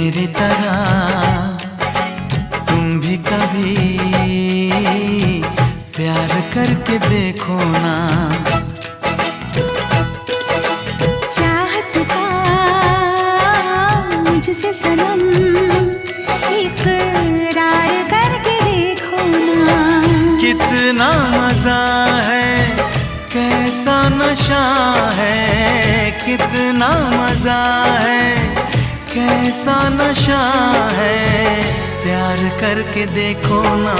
मेरी तरह तुम भी कभी प्यार करके देखो ना। चाहत का मुझसे सनम इकरार करके देखो ना। कितना मजा है, कैसा नशा है, कितना मजा है, कैसा नशा है, प्यार करके देखो ना।